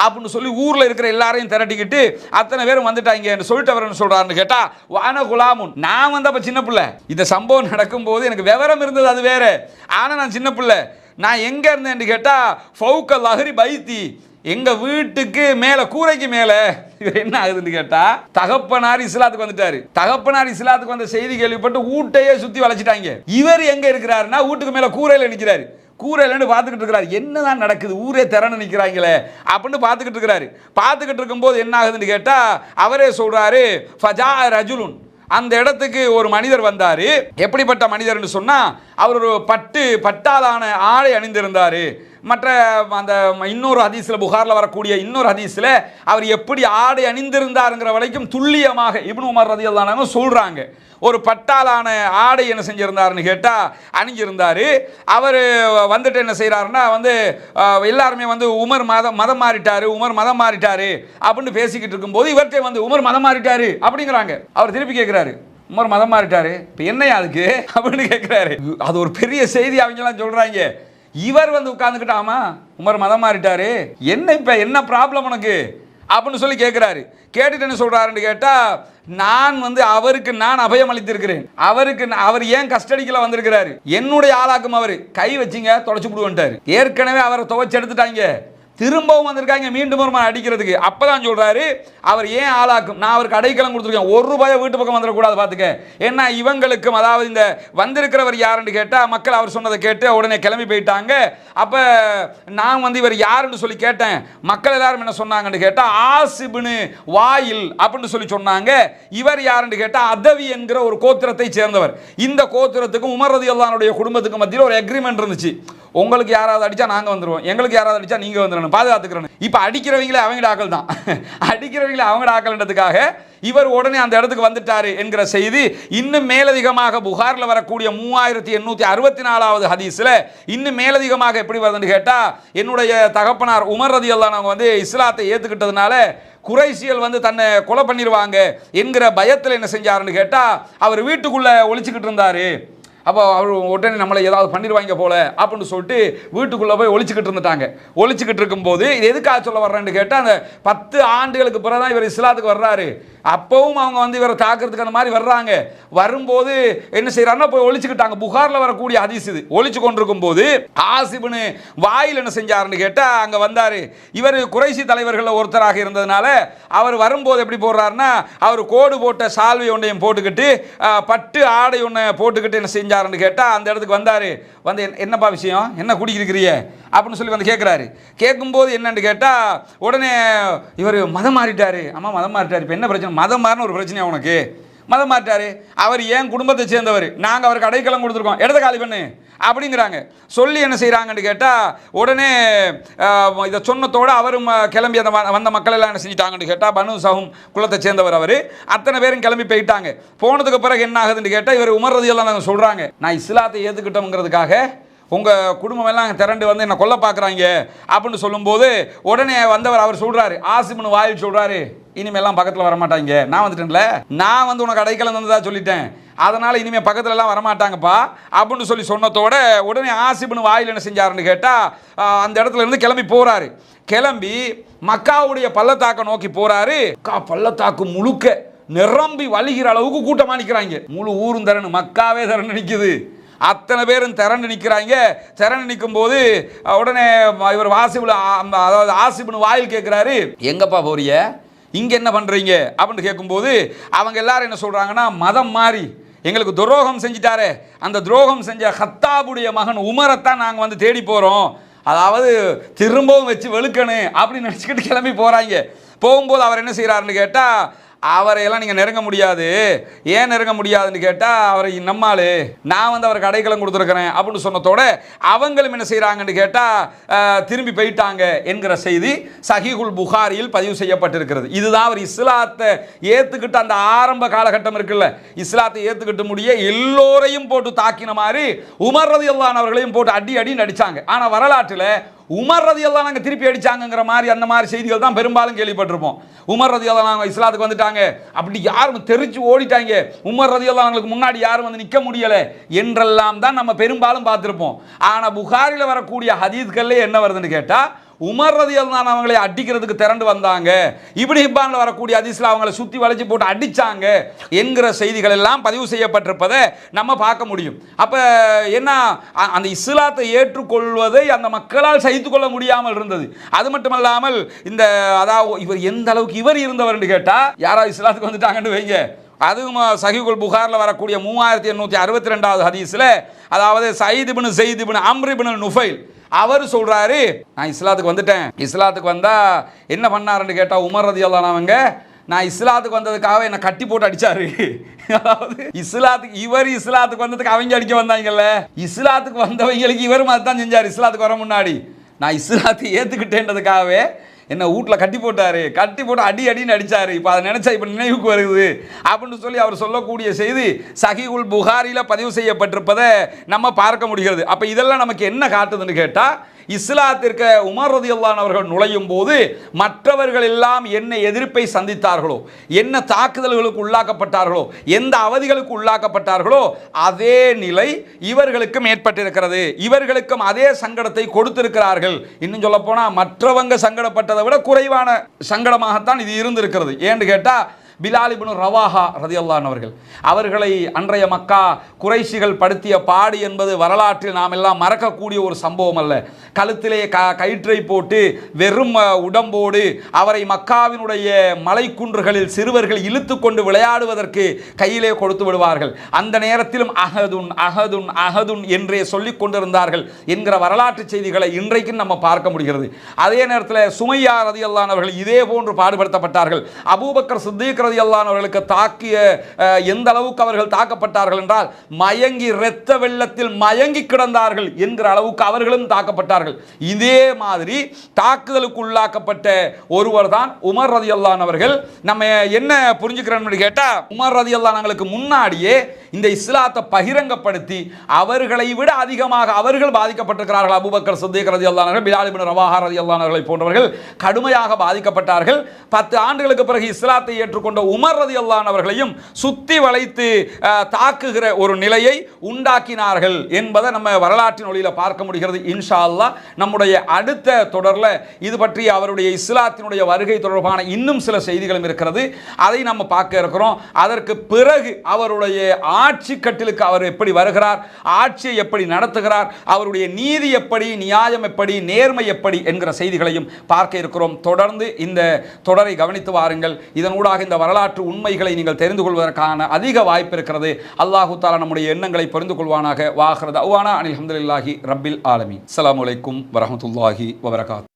அப்படின்னு சொல்லி ஊரில் இருக்கிற எல்லாரையும் திரட்டிக்கிட்டு அத்தனை பேரும் வந்துட்டாங்க. சொல்லிட்டு அவர் என்ன சொல்கிறாருன்னு கேட்டால் வான குலாமுன், நான் வந்து அப்போ சின்ன பிள்ளை, இந்த சம்பவம் நடக்கும்போது எனக்கு விவரம் இருந்தது அது வேற, ஆனால் நான் சின்ன பிள்ளை. நான் எங்கே இருந்தேன்னு கேட்டால் ஃபவுக்க லஹரி பைத்தி, எங்கள் வீட்டுக்கு மேலே கூரைக்கு மேலே. இவர் என்ன ஆகுதுன்னு கேட்டால் தகப்பனார் இஸ்லாத்துக்கு வந்துட்டாரு. தகப்பனார் இஸ்லாத்துக்கு வந்த செய்தி கேள்விப்பட்டு வீட்டையே சுற்றி வளைச்சிட்டாங்க. இவர் எங்கே இருக்கிறாருன்னா வீட்டுக்கு மேலே கூரையில் நிற்கிறாரு. கூரையிலன்னு பார்த்துக்கிட்டு இருக்கிறாரு, என்னதான் நடக்குது, ஊரே திறன்னு நிற்கிறாங்களே அப்படின்னு பார்த்துக்கிட்டு இருக்கிறாரு. பார்த்துக்கிட்டு இருக்கும்போது என்ன ஆகுதுன்னு கேட்டால் அவரே சொல்கிறாரு, ஃபஜா ரஜுலுன், அந்த இடத்துக்கு ஒரு மனிதர் வந்தார். எப்படிப்பட்ட மனிதர்னு சொன்னால் அவர் ஒரு பட்டாலான ஆடை அணிந்திருந்தார். மற்ற அந்த இன்னொரு ஹதீஸில், புகாரில் வரக்கூடிய இன்னொரு ஹதீஸில் அவர் எப்படி ஆடை அணிந்திருந்தாருங்கிற வரைக்கும் துல்லியமாக இப்னு உமர் ரலியல்லாஹு அன்ஹு சொல்கிறாங்க. ஒரு பட்டாலான ஆடை என்ன செஞ்சிருந்தாருன்னு கேட்டால் அணிஞ்சிருந்தார். அவர் வந்துட்டு என்ன செய்கிறாருன்னா எல்லாருமே உமர் மதம் மாறிட்டாரு, உமர் மதம் மாறிட்டாரு அப்படின்னு பேசிக்கிட்டு இருக்கும்போது இவர்கிட்ட உமர் மதம் மாறிட்டாரு அப்படிங்கிறாங்க. அவர் திருப்பி கேட்குறாரு, உமர் மதம் மாறிட்டாரு, இப்போ என்னையா அதுக்கு அப்படின்னு கேட்குறாரு. அது ஒரு பெரிய செய்தி அவங்கெல்லாம் சொல்கிறாங்க. இவர் உட்கார்ந்துக்கிட்டு, ஆமா உமர் மதம் மாறிட்டாரு, என்ன இப்போ என்ன ப்ராப்ளம் உனக்கு அப்படின்னு சொல்லி கேட்குறாரு. கேட்டுட்டு என்ன சொல்கிறாருன்னு கேட்டால், நான் அவருக்கு நான் அபயம் அளித்திருக்கிறேன், அவர் ஏன் கஸ்டடிக்குள்ள வந்திருக்கிறாரு, என்னுடைய ஆளாக்கும் அவர் கை வச்சிங்க தொடச்சு விடுவோன்ட்டாரு. ஏற்கனவே அவரை துவைச்சு எடுத்துட்டாங்க, திரும்பவும் வந்திருக்காங்க மீண்டும் ஒரு அடிக்கிறதுக்கு. அப்பதான் சொல்றாரு, அவர் ஏன் ஆளாக்கும், நான் அவருக்கு அடைக்கலம் கொடுத்துருக்கேன், ஒரு ரூபாய் வீட்டு பக்கம் வந்துடக்கூடாது பார்த்துக்க. ஏன்னா இவங்களுக்கும், அதாவது இந்த வந்திருக்கிறவர் யாருன்னு கேட்டால் மக்கள் அவர் சொன்னதை கேட்டு உடனே கிளம்பி போயிட்டாங்க. அப்போ நான் இவர் யாருன்னு சொல்லி கேட்டேன். மக்கள் எல்லாரும் என்ன சொன்னாங்கன்னு கேட்டால் ஆசிபுனு வாயில் அப்படின்னு சொல்லி சொன்னாங்க. இவர் யாருன்னு கேட்டால் அதவி என்கிற ஒரு கோத்திரத்தை சேர்ந்தவர். இந்த கோத்திரத்துக்கும் உமர் ரலியல்லாஹு அன்ஹுடைய குடும்பத்துக்கும் மத்தியில் ஒரு அக்ரிமெண்ட் இருந்துச்சு. உங்களுக்கு யாராவது அடிச்சா நாங்க வந்துருவோம், எங்களுக்கு யாராவது அடிச்சா நீங்க வந்துடணும், பாதுகாத்துக்கிறோம். இப்ப அடிக்கிறவங்களே அவங்க ஆக்கள் தான், அடிக்கிறவங்களே அவங்க ஆக்கள்ன்றதுக்காக இவர் உடனே அந்த இடத்துக்கு வந்துட்டாரு என்கிற செய்தி இன்னும் மேலதிகமாக புகாரில் வரக்கூடிய 3864வது ஹதீஸ்ல இன்னும் மேலதிகமாக எப்படி வருதுன்னு கேட்டா, என்னுடைய தகப்பனார் உமர் ரலியல்லாஹு அன்ஹு இஸ்லாத்தை ஏத்துக்கிட்டதுனால குறைஷியல் தன்னை கொலை பண்ணிடுவாங்க என்கிற பயத்தில் என்ன செஞ்சாருன்னு கேட்டா, அவர் வீட்டுக்குள்ள ஒளிச்சுக்கிட்டு இருந்தாரு. அப்போ அவர் உடனே நம்மளை ஏதாவது பண்ணிடுவாங்க போல அப்படின்னு சொல்லிட்டு வீட்டுக்குள்ளே போய் ஒளிச்சுக்கிட்டு இருந்துட்டாங்க. ஒளிச்சுக்கிட்டு இருக்கும்போது இது எதுக்காக சொல்ல வர்றேன்னு கேட்டால், அந்த 10 ஆண்டுகளுக்கு பிறகு தான் இவர் இஸ்லாத்துக்கு வர்றாரு. அப்பவும் அவங்க இவரை தாக்குறதுக்கு அந்த மாதிரி வர்றாங்க. வரும்போது என்ன செய்யறாருன்னா போய் ஒளிச்சுக்கிட்டாங்க. புகாரில் வரக்கூடிய ஹதீஸ் இது. ஒளிச்சு கொண்டிருக்கும் போது ஆசிபுனு வாயில் என்ன செஞ்சாருன்னு கேட்டால் அங்கே வந்தார். இவர் குறைசி தலைவர்களில் ஒருத்தராக இருந்ததுனால அவர் வரும்போது எப்படி போடுறாருன்னா, அவர் கோடு போட்ட சால்வை ஒன்றையும் போட்டுக்கிட்டு பட்டு ஆடை ஒன்றை போட்டுக்கிட்டு என்ன செஞ்சாருன்னு கேட்டால் அந்த இடத்துக்கு வந்தார். என்னப்பா விஷயம், என்ன குடிக்கிறீங்க அப்படின்னு சொல்லி கேட்குறாரு. கேட்கும்போது என்னன்னு கேட்டால் உடனே இவர் மதம் மாறிட்டாரு. ஆமாம் மதம் மாறிட்டார், இப்போ என்ன பிரச்சனை, மதம் மாறின ஒரு பிரச்சனையா உனக்கு, மதம் மாறிட்டாரு, அவர் ஏன் குடும்பத்தை சேர்ந்தவர், நாங்கள் அவருக்கு அடைக்கலம் கொடுத்துருக்கோம், இடத்த காலி பண்ணு அப்படிங்கிறாங்க. சொல்லி என்ன செய்கிறாங்கன்னு கேட்டால் உடனே இதை சொன்னதோடு அவரும் கிளம்பி அந்த வந்த மக்கள் எல்லாம் என்ன செஞ்சிட்டாங்கன்னு கேட்டால், பனு சஹும் குலத்தை சேர்ந்தவர் அவர், அத்தனை பேரும் கிளம்பி போயிட்டாங்க. போனதுக்கு பிறகு என்ன ஆகுதுன்னு கேட்டால், இவர் உமர் ரலியல்லாஹு அன்ஹு சொல்கிறாங்க, நான் இஸ்லாத்தை ஏற்றுக்கிட்டோங்கிறதுக்காக உங்கள் குடும்பம் எல்லாம் திரண்டு என்ன கொல்ல பார்க்குறாங்க அப்படின்னு சொல்லும்போது உடனே வந்தவர் அவர் சொல்கிறாரு, ஆசிபுனு வாயில் சொல்கிறாரு, இனிமேலாம் பக்கத்தில் வரமாட்டாங்க, நான் வந்துட்டேன்ல, நான் உனக்கு அடைக்கலம் தந்ததா சொல்லிட்டேன், அதனால் இனிமேல் பக்கத்துலலாம் வரமாட்டாங்கப்பா அப்படின்னு சொல்லி சொன்னதோட உடனே ஆசிபுனு வாயில் என்ன செஞ்சாருன்னு கேட்டால் அந்த இடத்துல இருந்து கிளம்பி போகிறாரு. கிளம்பி மக்காவுடைய பள்ளத்தாக்கை நோக்கி போகிறாரு. பள்ளத்தாக்கு முழுக்க நிரம்பி வலிகிற அளவுக்கு கூட்டமாக நிற்கிறாங்க. முழு ஊரும் திறனு, மக்காவே திறந்து நிற்குது. அத்தனை பேரும் திரண்டு நிற்கிறாங்க. திரண்டு நிற்கும் போது உடனே இவர் அதாவது ஆசிபுனு வாயில் கேட்குறாரு, எங்கப்பா போறிய, இங்கே என்ன பண்ணுறீங்க அப்படின்னு கேட்கும்போது அவங்க எல்லாரும் என்ன சொல்கிறாங்கன்னா, மதம் மாறி எங்களுக்கு துரோகம் செஞ்சிட்டாரே, அந்த துரோகம் செஞ்ச ஹத்தாபுடைய மகன் உமரைத்தான் நாங்கள் தேடி போகிறோம், அதாவது திரும்பவும் வச்சு வெளுக்கணும் அப்படின்னு நினச்சிக்கிட்டு கிளம்பி போகிறாங்க. போகும்போது அவர் என்ன செய்கிறாருன்னு கேட்டால், அவரையெல்லாம் நீங்கள் நெருங்க முடியாது. ஏன் நெருங்க முடியாதுன்னு கேட்டால், அவரை நம்மால் நான் அவருக்கு அடைக்கலம் கொடுத்துருக்கிறேன் அப்படின்னு சொன்னதோட அவங்களும் என்ன செய்கிறாங்கன்னு கேட்டால் திரும்பி போயிட்டாங்க என்கிற செய்தி சஹீஹுல் புகாரியில் பதிவு செய்யப்பட்டிருக்கிறது. இதுதான் அவர் இஸ்லாத்தை ஏற்றுக்கிட்டு அந்த ஆரம்ப காலகட்டம் இருக்குல்ல, இஸ்லாத்தை ஏற்றுக்கிட்டு முடிய எல்லோரையும் போட்டு தாக்கின மாதிரி உமர் ரலியல்லாஹு அன்ஹு அவர்களையும் போட்டு அடின்னு அடித்தாங்க. ஆனால் வரலாற்றில் உமர் ரலியல்லாஹு அன்ஹு திருப்பி அடிச்சாங்கங்கிற மாதிரி அந்த மாதிரி செய்திகள் தான் பெரும்பாலும் கேள்விப்பட்டிருப்போம். உமர் ரலியல்லாஹு அன்ஹு இஸ்லாத்துக்கு வந்துட்டாங்க, அப்படி யாரும் தெரிச்சு ஓடிட்டாங்க, உமர் ரலியல்லாஹு அன்ஹுக்கு முன்னாடி யாரும் நிற்க முடியல என்றெல்லாம் தான் நம்ம பெரும்பாலும் பார்த்திருப்போம். ஆனா புகாரில வரக்கூடிய ஹதீஸ்கள்ல என்ன வருதுன்னு கேட்டா, உமர் ரலியல்லாஹு அன்ஹு அவங்களை அடிக்கிறதுக்கு திரண்டு வந்தாங்க, இப்னு ஹிப்பான்ல வரக்கூடிய ஹதீஸ்ல அவங்களை சுத்தி வளைச்சு போட்டு அடிச்சாங்க என்கிற செய்திகள் எல்லாம் பதிவு செய்யப்பட்டிருப்பதை நம்ம பார்க்க முடியும். அப்ப என்ன, அந்த இஸ்லாத்தை ஏற்றுக்கொள்வதை அந்த மக்களால் சகித்துக்கொள்ள முடியாமல் இருந்தது. அது மட்டுமல்லாமல் இந்த அதாவது இவர் எந்த அளவுக்கு இவர் இருந்தவர் என்று கேட்டா, யாராவது இஸ்லாத்துக்கு வந்துட்டாங்கன்னு வைங்க, அதுவும் சஹீஹுல் புகாரில் வரக்கூடிய 3862வது ஹதீஸ்ல, அதாவது சயீத் இப்னு ஸைத் இப்னு அம்ர் இப்னு நுஃபைல் அவர் சொல்றாரு, நான் இஸ்லாத்துக்கு வந்துட்டேன். இஸ்லாத்துக்கு வந்தா என்ன பண்ணாருன்னு கேட்டா, உமர் ரலியல்லாஹு அன்ஹு நான் இஸ்லாத்துக்கு வந்ததுக்காக என்ன கட்டி போட்டு அடிச்சாரு. அதாவது இஸ்லாத்துக்கு வந்ததுக்கு அவங்க அடிக்க வந்தாங்கல்ல, இஸ்லாத்துக்கு வந்தவங்களுக்கு இவரும் அதுதான் செஞ்சார். இஸ்லாத்துக்கு வர முன்னாடி நான் இஸ்லாத்தை ஏற்றுக்கிட்டேன்றதுக்காகவே என்ன வீட்டில் கட்டி போட்டு அடின்னு அடித்தார். இப்போ அதை நினச்சா இப்போ நினைவுக்கு வருது அப்படின்னு சொல்லி அவர் சொல்லக்கூடிய செய்தி சஹீஹுல் புகாரியில் பதிவு செய்யப்பட்டிருப்பதை நம்ம பார்க்க முடிகிறது. அப்போ இதெல்லாம் நமக்கு என்ன காட்டுதுன்னு கேட்டால், இஸ்லாத்திற்கு உமர் ரலியல்லாஹு அன்ஹு அவர்கள் நுழையும் போது மற்றவர்கள் எல்லாம் என்ன எதிர்ப்பை சந்தித்தார்களோ, என்ன தாக்குதல்களுக்கு உள்ளாக்கப்பட்டார்களோ, எந்த அவதிகளுக்கு உள்ளாக்கப்பட்டார்களோ, அதே நிலை இவர்களுக்கும் ஏற்பட்டிருக்கிறது. இவர்களுக்கும் அதே சங்கடத்தை கொடுத்திருக்கிறார்கள். இன்னும் சொல்ல போனால் மற்றவங்க சங்கடப்பட்டதை விட குறைவான சங்கடமாகத்தான் இது இருந்திருக்கிறது. ஏன்னு கேட்டால், பிலால் இப்னு ரவாஹா ரலியல்லாஹு அன்ஹு அவர்கள் அவர்களை அன்றைய மக்கா குறைஷிகள் படுத்திய பாடு என்பது வரலாற்றில் நாம் எல்லாம் மறக்கக்கூடிய ஒரு சம்பவம் அல்ல. கழுத்திலே கயிற்றை போட்டு வெறும் உடம்போடு அவரை மக்காவினுடைய மலைக்குன்றுகளில் சிறுவர்கள் இழுத்து கொண்டு விளையாடுவதற்கு கையிலே கொடுத்து விடுவார்கள். அந்த நேரத்திலும் அஹதுன் அஹதுன் அஹதுன் என்றே சொல்லிக் கொண்டிருந்தார்கள் என்கிற வரலாற்று செய்திகளை இன்றைக்கும் நம்ம பார்க்க முடிகிறது. அதே நேரத்தில் சுமையா ரலியல்லாஹு அன்ஹு அவர்கள் இதே போன்று பாடுபடுத்தப்பட்டார்கள். அபூபக்கர் சித்தீக் ரலியல்லாஹு அன்ஹு அவர்களுக்கு தாக்கிய எந்த அளவுக்கு அவர்கள் தாக்கப்பட்டார்கள் என்றால், மயங்கி இரத்த வெள்ளத்தில் மயங்கி கிடந்தார்கள் என்கிற அளவுக்கு அவர்களும் தாக்கப்பட்டார்கள். இதே மாதிரி தாக்குதலுக்கு உள்ளாக்கப்பட்ட ஒருவர் தான் உமர் ரலியல்லாஹு அன்ஹு அவர்கள். நம்ம என்ன புரிஞ்சுக்கிறோம்னு கேட்டா, உமர் ரலியல்லாஹு அன்ஹுக்கு முன்னாடியே இந்த இஸ்லாத்தை பகிரங்கப்படுத்தி அவர்களை விட அதிகமாக அவர்கள் பாதிக்கப்பட்டிருக்கிறார்கள். அபூபக்கர் சித்தீக் ரலியல்லாஹு அன்ஹு, பிலால் இப்னு ரவாஹா ரலியல்லாஹு அன்ஹு அவர்களை போன்றவர்கள் கடுமையாக பாதிக்கப்பட்டார்கள். 10 ஆண்டுகளுக்கு பிறகு இஸ்லாத்தை ஏற்றுக்கொண்ட உமர் ரலியல்லாஹு அன்ஹு அவர்களையும் சுத்தி வளைத்து தாக்குகிற ஒரு நிலையை உண்டாக்கினார்கள் என்பதை நம்ம வரலாற்றின் ஒளியில் பார்க்க முடிகிறது. இன்ஷா அல்லாஹ் நம்முடைய அடுத்த தொடரில் இது பற்றி அவருடைய இஸ்லாத்தினுடைய வருகை தொடர்பான இன்னும் சில செய்திகளும் இருக்கிறது. அதை நம்ம பார்க்க இருக்கிறோம். அதற்கு பிறகு அவருடைய ஆட்சி கட்டிலுக்கு அவர் எப்படி வருகிறார், ஆட்சியை எப்படி நடத்துகிறார், அவருடைய நீதி எப்படி, நியாயம் எப்படி, நேர்மை எப்படி என்கிற செய்திகளையும் பார்க்க இருக்கிறோம். தொடர்ந்து இந்த தொடரை கவனித்து வாருங்கள். இதனூடாக இந்த வரலாற்று உண்மைகளை நீங்கள் தெரிந்து கொள்வதற்கான அதிக வாய்ப்பு இருக்கிறது. அல்லாஹு தஆலா நம்முடைய எண்ணங்களை புரிந்து கொள்வானாக. வாஹிரு தஅவானா அனில் ஹம்துலில்லாஹி ரப்பில் ஆலமீன். அஸ்ஸலாமு அலைக்கும் வரஹ்மத்துல்லாஹி வபரகாத்துஹு.